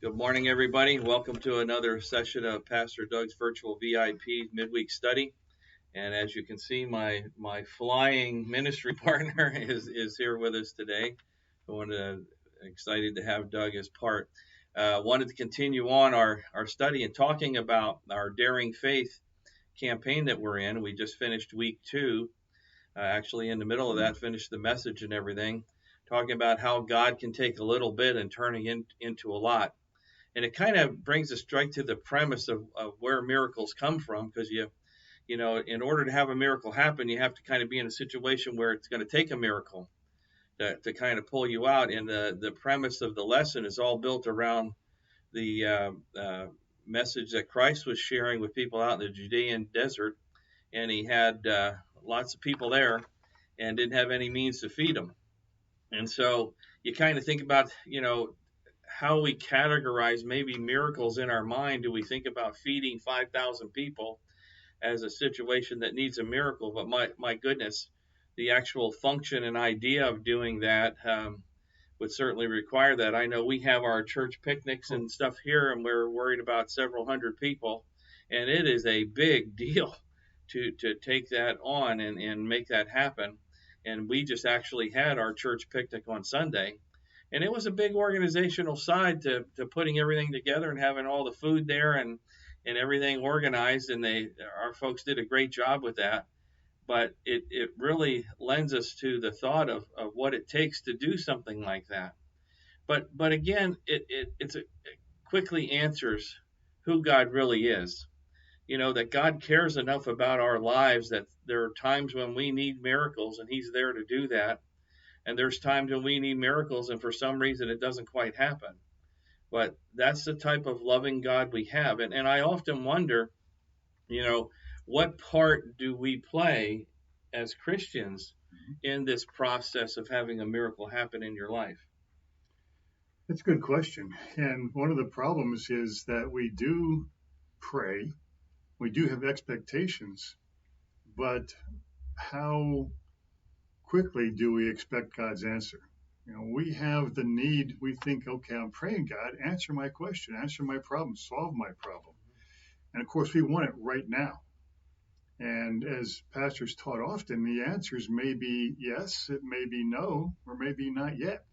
Good morning, everybody. Welcome to another session of Pastor Doug's virtual VIP midweek study. And as you can see, my flying ministry partner is here with us today. Excited to have Doug as part. Wanted to continue on our study and talking about our Daring Faith campaign that we're in. We just finished week 2. Actually, in the middle of that, finished the message and everything, talking about how God can take a little bit and turn it into a lot. And it kind of brings us right to the premise of where miracles come from, because in order to have a miracle happen, you have to kind of be in a situation where it's going to take a miracle to kind of pull you out. And the premise of the lesson is all built around the message that Christ was sharing with people out in the Judean desert, and he had lots of people there and didn't have any means to feed them. And so you kind of think about, how we categorize maybe miracles in our mind. Do we think about feeding 5,000 people as a situation that needs a miracle? But my goodness, the actual function and idea of doing that would certainly require that. I know we have our church picnics and stuff here, and we're worried about several hundred people, and it is a big deal to take that on and make that happen. And we just actually had our church picnic on Sunday. And it was a big organizational side to putting everything together and having all the food there and everything organized. And our folks did a great job with that. But it really lends us to the thought of what it takes to do something like that. But again, it quickly answers who God really is. That God cares enough about our lives that there are times when we need miracles, and He's there to do that. And there's times when we need miracles, and for some reason it doesn't quite happen. But that's the type of loving God we have. And I often wonder, what part do we play as Christians in this process of having a miracle happen in your life? That's a good question. And one of the problems is that we do pray, we do have expectations, but how quickly do we expect God's answer? We have the need, we think, okay, I'm praying, God, answer my question, answer my problem, solve my problem. And of course, we want it right now. And as pastors taught often, the answers may be yes, it may be no, or maybe not yet.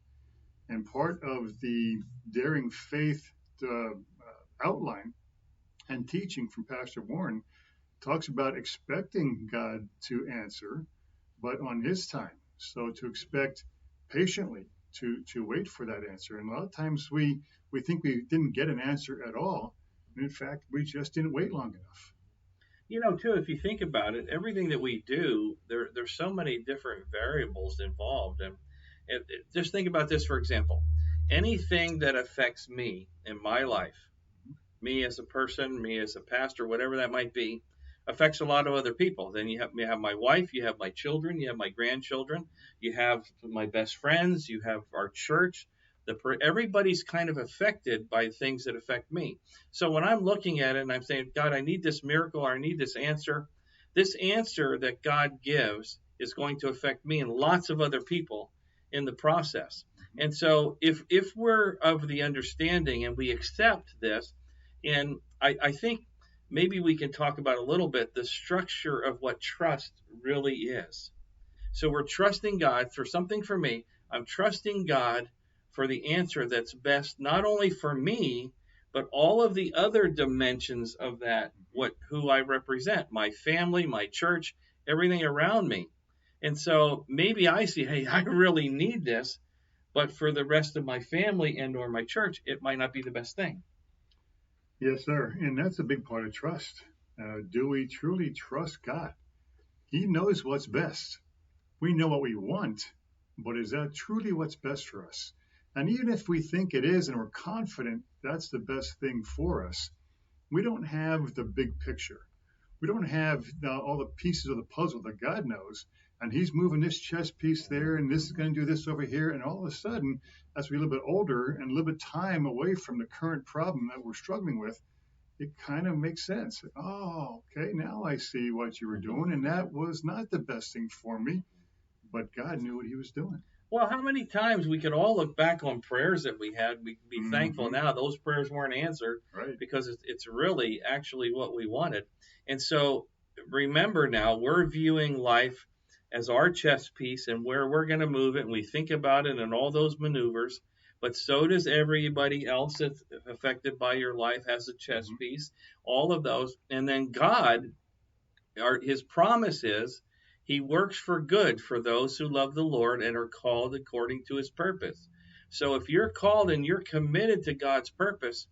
And part of the Daring Faith outline and teaching from Pastor Warren talks about expecting God to answer, but on His time. So to expect patiently to wait for that answer. And a lot of times we think we didn't get an answer at all. And in fact, we just didn't wait long enough. Too, if you think about it, everything that we do, there's so many different variables involved. And just think about this, for example. Anything that affects me in my life, me as a person, me as a pastor, whatever that might be, affects a lot of other people. Then you have my wife, you have my children, you have my grandchildren, you have my best friends, you have our church. Everybody's kind of affected by things that affect me. So when I'm looking at it and I'm saying, God, I need this miracle, or I need this answer that God gives is going to affect me and lots of other people in the process. And so if we're of the understanding and we accept this, and I think maybe we can talk about a little bit the structure of what trust really is. So we're trusting God for something for me. I'm trusting God for the answer that's best, not only for me, but all of the other dimensions of that, who I represent, my family, my church, everything around me. And so maybe I see, hey, I really need this, but for the rest of my family and or my church, it might not be the best thing. Yes, sir. And that's a big part of trust. Do we truly trust God? He knows what's best. We know what we want, but is that truly what's best for us? And even if we think it is and we're confident that's the best thing for us, we don't have the big picture. We don't have all the pieces of the puzzle that God knows. And He's moving this chess piece there, and this is going to do this over here. And all of a sudden, as we get a little bit older and a little bit time away from the current problem that we're struggling with, it kind of makes sense. Oh, okay, now I see what you were doing, and that was not the best thing for me, but God knew what He was doing. Well, how many times we could all look back on prayers that we had, we can be thankful now those prayers weren't answered, Right. because it's really actually what we wanted. And so remember, now we're viewing life as our chess piece and where we're going to move it, and we think about it and all those maneuvers. But so does everybody else that's affected by your life, has a chess piece, all of those. And then God, his promise is, he works for good for those who love the Lord and are called according to his purpose. So if you're called and you're committed to God's purpose,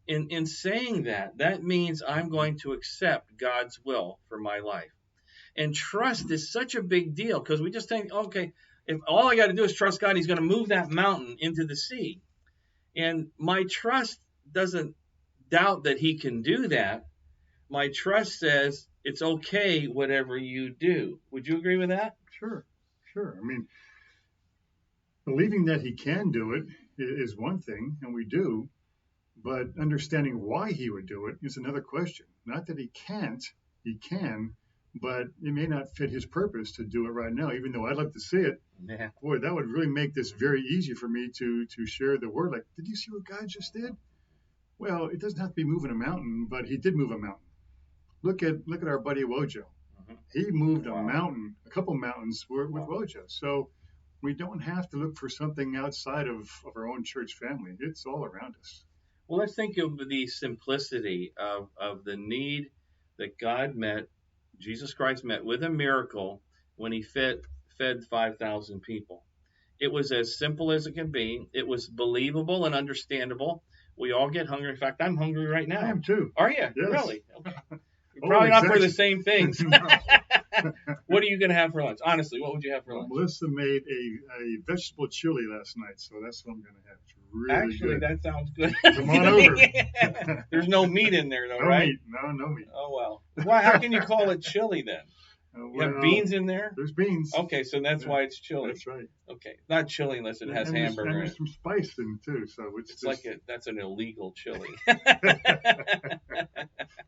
in saying that, that means I'm going to accept God's will for my life. And trust is such a big deal, because we just think, okay, if all I got to do is trust God, he's going to move that mountain into the sea. And my trust doesn't doubt that he can do that. My trust says it's okay whatever you do. Would you agree with that? Sure. I mean, believing that he can do it is one thing, and we do, but understanding why he would do it is another question. Not that he can't, he can, but it may not fit his purpose to do it right now, even though I'd like to see it. Yeah. Boy, that would really make this very easy for me to share the word. Like, did you see what God just did? Well, it doesn't have to be moving a mountain, but he did move a mountain. Look at our buddy Wojo. He moved a mountain, a couple mountains with Wojo. So we don't have to look for something outside of our own church family. It's all around us. Well, let's think of the simplicity of the need that God met, Jesus Christ met with a miracle when he fed 5,000 people. It was as simple as it can be. It was believable and understandable. We all get hungry. In fact, I'm hungry right now. I am too. Are you? Yes. Really? Okay. Probably not for the same things. No. What are you going to have for lunch? Honestly, what would you have for lunch? Melissa made a vegetable chili last night, so that's what I'm going to have. It's really Actually, good. that sounds good. Come on over. There's no meat in there, though, No right? meat. No meat. Oh, well. Why? How can you call it chili then? You have beans in there? There's beans. Okay, so that's why it's chili. That's right. Okay, not chili unless it has hamburger in there's it. some spice in it too, so it's just... like that's an illegal chili.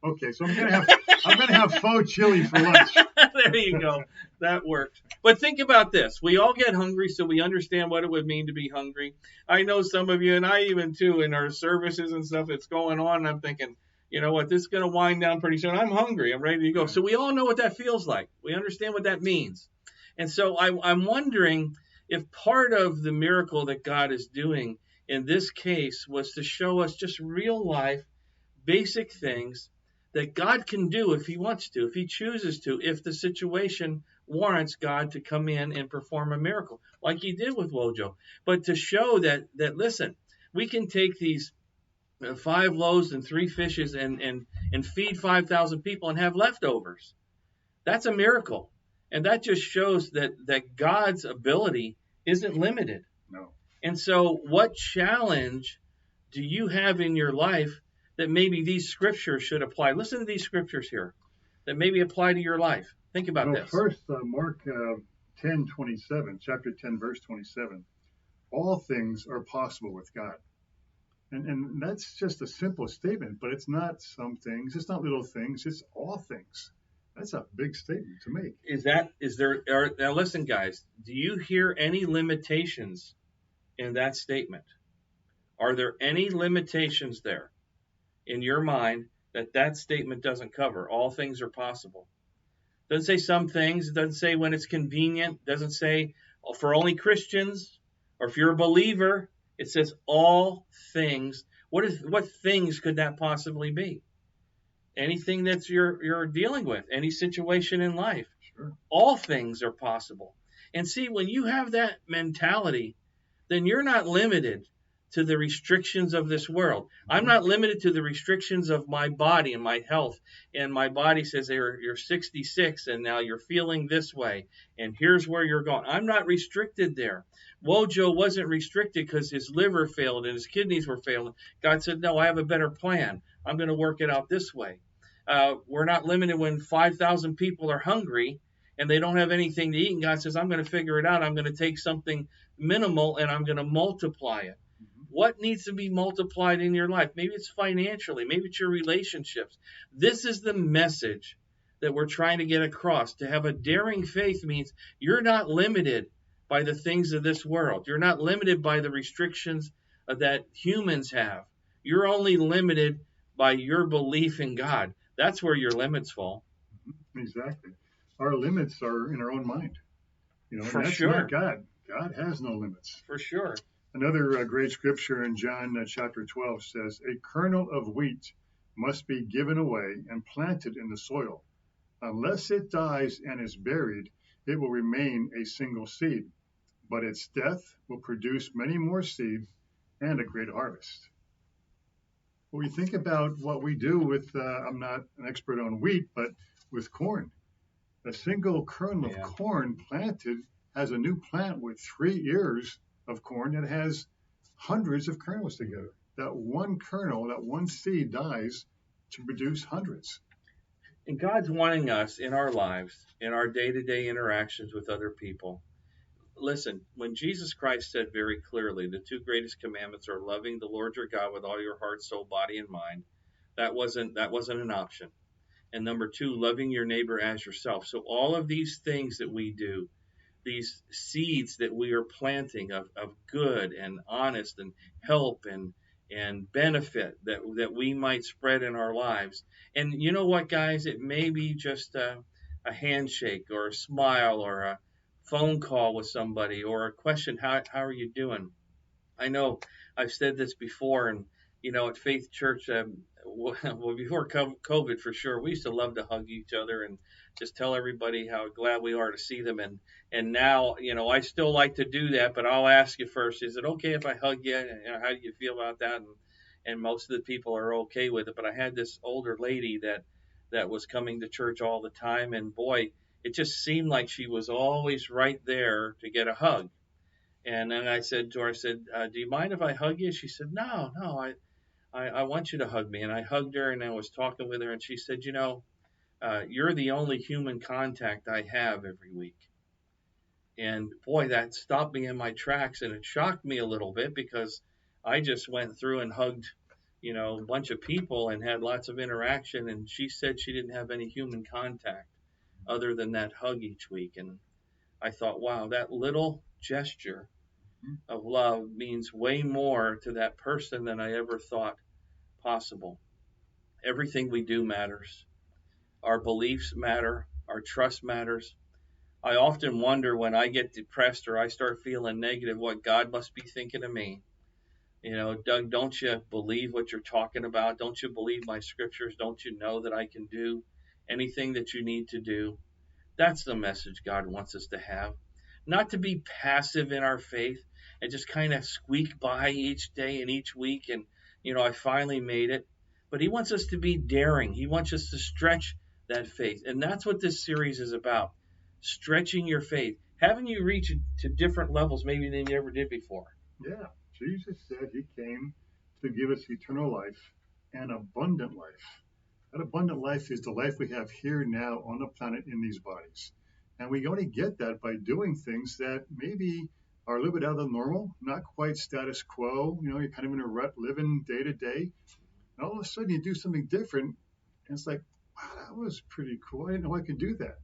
Okay, so I'm gonna have faux chili for lunch. There you go. That worked. But think about this. We all get hungry, so we understand what it would mean to be hungry. I know some of you, and I even too, in our services and stuff that's going on, and I'm thinking, you know what, this is going to wind down pretty soon. I'm hungry. I'm ready to go. So we all know what that feels like. We understand what that means. And so I'm wondering if part of the miracle that God is doing in this case was to show us just real life, basic things that God can do if he wants to, if he chooses to, if the situation warrants God to come in and perform a miracle like he did with Wojo. But to show that listen, we can take these 5 loaves and 3 fishes and feed 5,000 people and have leftovers. That's a miracle. And that just shows that God's ability isn't limited. No. And so what challenge do you have in your life that maybe these scriptures should apply? Listen to these scriptures here that maybe apply to your life. Think about this. First, Mark 10:27, chapter 10, verse 27. All things are possible with God. And that's just a simple statement, but it's not some things. It's not little things. It's all things. That's a big statement to make. Now listen, guys, do you hear any limitations in that statement? Are there any limitations there in your mind that statement doesn't cover? All things are possible. It doesn't say some things. It doesn't say when it's convenient. It doesn't say for only Christians or if you're a believer. It says all things. What things could that possibly be? Anything that you're dealing with, any situation in life. Sure. All things are possible. And see, when you have that mentality, then you're not limited to the restrictions of this world. I'm not limited to the restrictions of my body and my health. And my body says you're 66 and now you're feeling this way. And here's where you're going. I'm not restricted there. Wojo wasn't restricted because his liver failed and his kidneys were failing. God said, no, I have a better plan. I'm going to work it out this way. We're not limited when 5,000 people are hungry and they don't have anything to eat. And God says, I'm going to figure it out. I'm going to take something minimal and I'm going to multiply it. What needs to be multiplied in your life? Maybe it's financially. Maybe it's your relationships. This is the message that we're trying to get across. To have a daring faith means you're not limited by the things of this world. You're not limited by the restrictions that humans have. You're only limited by your belief in God. That's where your limits fall. Exactly. Our limits are in our own mind, and For that's not sure. God. God has no limits. For sure. Another great scripture in John chapter 12 says, "A kernel of wheat must be given away and planted in the soil. Unless it dies and is buried, it will remain a single seed, but its death will produce many more seed and a great harvest." When we think about what we do with, I'm not an expert on wheat, but with corn, a single kernel of corn planted has a new plant with 3 ears of corn that has hundreds of kernels together. That one kernel, that one seed dies to produce hundreds. And God's wanting us in our lives, in our day-to-day interactions with other people. Listen, when Jesus Christ said very clearly, the 2 greatest commandments are loving the Lord your God with all your heart, soul, body, and mind, that wasn't an option. And number 2, loving your neighbor as yourself. So all of these things that we do, these seeds that we are planting of good and honest and help and benefit that we might spread in our lives. And you know what, guys? It may be just a handshake or a smile or a phone call with somebody or a question, how are you doing? I know I've said this before, and at Faith Church, well, before COVID for sure, we used to love to hug each other and just tell everybody how glad we are to see them. And now, I still like to do that, but I'll ask you first, is it okay if I hug you? How do you feel about that? And most of the people are okay with it. But I had this older lady that was coming to church all the time, and boy, it just seemed like she was always right there to get a hug. And then I said to her, do you mind if I hug you? She said, no, I want you to hug me. And I hugged her, and I was talking with her, and she said, you're the only human contact I have every week. And boy, that stopped me in my tracks, and it shocked me a little bit because I just went through and hugged, a bunch of people and had lots of interaction. And she said she didn't have any human contact other than that hug each week. And I thought, wow, that little gesture of love means way more to that person than I ever thought possible. Everything we do matters. Our beliefs matter. Our trust matters. I often wonder when I get depressed or I start feeling negative what God must be thinking of me. Doug, don't you believe what you're talking about? Don't you believe my scriptures? Don't you know that I can do anything that you need to do? That's the message God wants us to have. Not to be passive in our faith and just kind of squeak by each day and each week and, I finally made it. But he wants us to be daring. He wants us to stretch that faith. And that's what this series is about, stretching your faith, having you reach to different levels maybe than you ever did before. Yeah, Jesus said he came to give us eternal life and abundant life. That abundant life is the life we have here now on the planet in these bodies. And we only get that by doing things that maybe are a little bit out of the normal, not quite status quo. You're kind of in a rut living day to day. And all of a sudden you do something different. And it's like, wow, that was pretty cool. I didn't know I could do that.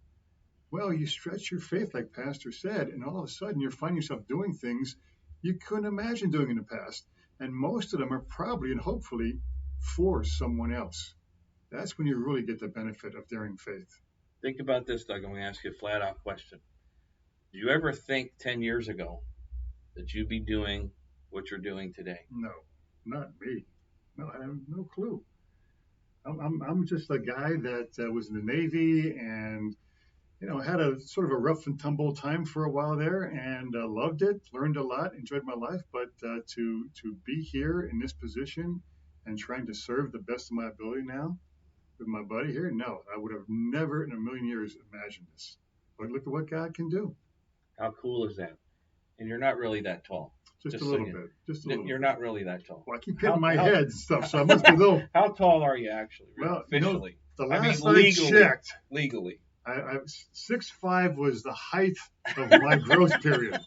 Well, you stretch your faith, like Pastor said, and all of a sudden you're finding yourself doing things you couldn't imagine doing in the past. And most of them are probably and hopefully for someone else. That's when you really get the benefit of daring faith. Think about this, Doug. I'm going to ask you a flat out question. Did you ever think 10 years ago that you'd be doing what you're doing today? No, not me. No, I have no clue. I'm just a guy that was in the Navy and, had a sort of a rough and tumble time for a while there and loved it, learned a lot, enjoyed my life. But to be here in this position and trying to serve the best of my ability now with my buddy here, no, I would have never in a million years imagined this. But look at what God can do. How cool is that? And you're not really that tall. Just a little bit. Just a little You're bit. Not really that tall. Well, I keep hitting my head and stuff, so I must be a little. How tall are you actually? Well, officially? The last I checked. Legally. 6'5" was the height of my growth period.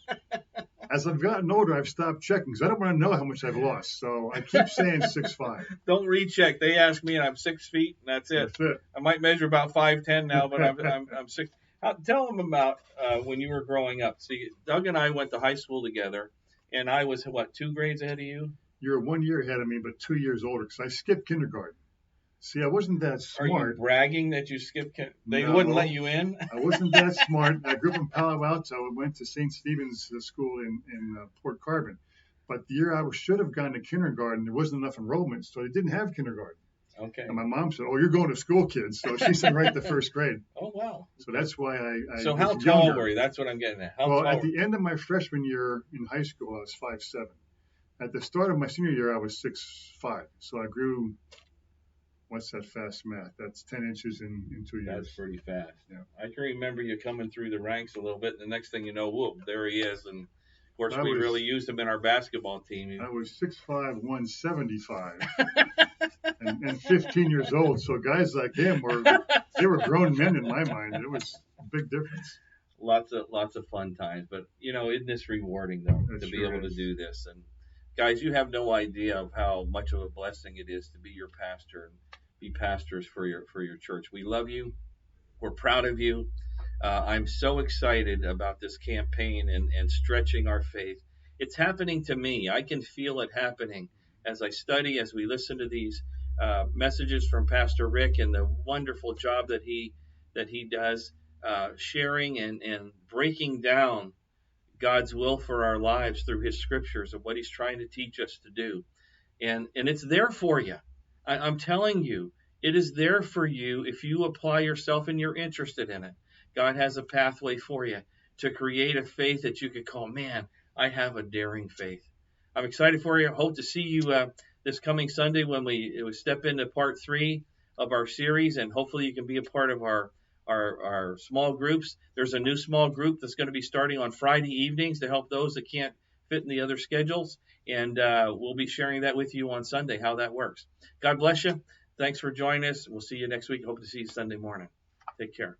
As I've gotten older, I've stopped checking because I don't want to know how much I've lost. So I keep saying 6'5". Don't recheck. They ask me, and I'm 6 feet, and that's it. That's it. I might measure about 5'10" now, but I'm 6. Tell them about when you were growing up. See, Doug and I went to high school together, and I was, what, 2 grades ahead of you? You're 1 year ahead of me, but 2 years older because I skipped kindergarten. See, I wasn't that Are you smart. bragging that you skipped? They No, wouldn't let you in? I wasn't that smart. I grew up in Palo Alto. I went to St. Stephen's School in Port Carbon. But the year I should have gone to kindergarten, there wasn't enough enrollment, so they didn't have kindergarten. Okay. And my mom said, "Oh, you're going to school, kids." So she sent right to first grade. Oh, wow. So that's why I So was how tall younger. were you? That's what I'm getting at. How Well, tall at the end of my freshman year in high school, I was 5'7". At the start of my senior year, I was 6'5". So I grew. What's that fast math? That's 10 inches in 2 years. That's pretty fast. Yeah. I can remember you coming through the ranks a little bit, and the next thing you know, whoop, there he is. And of course, we really used him in our basketball team. I was 6'5", 175, and 15 years old. So guys like him they were grown men in my mind. It was a big difference. Lots of fun times, but isn't this rewarding though to be able to do this? And guys, you have no idea of how much of a blessing it is to be your pastor and be pastors for your church. We love you. We're proud of you. I'm so excited about this campaign and stretching our faith. It's happening to me. I can feel it happening as I study, as we listen to these messages from Pastor Rick and the wonderful job that he does, sharing and breaking down God's will for our lives through his scriptures and what he's trying to teach us to do. And it's there for you. I'm telling you, it is there for you if you apply yourself and you're interested in it. God has a pathway for you to create a faith that you could call, man, I have a daring faith. I'm excited for you. I hope to see you this coming Sunday when we step into part 3 of our series, and hopefully you can be a part of our small groups. There's a new small group that's going to be starting on Friday evenings to help those that can't fit in the other schedules. And we'll be sharing that with you on Sunday, how that works. God bless you. Thanks for joining us. We'll see you next week. Hope to see you Sunday morning. Take care.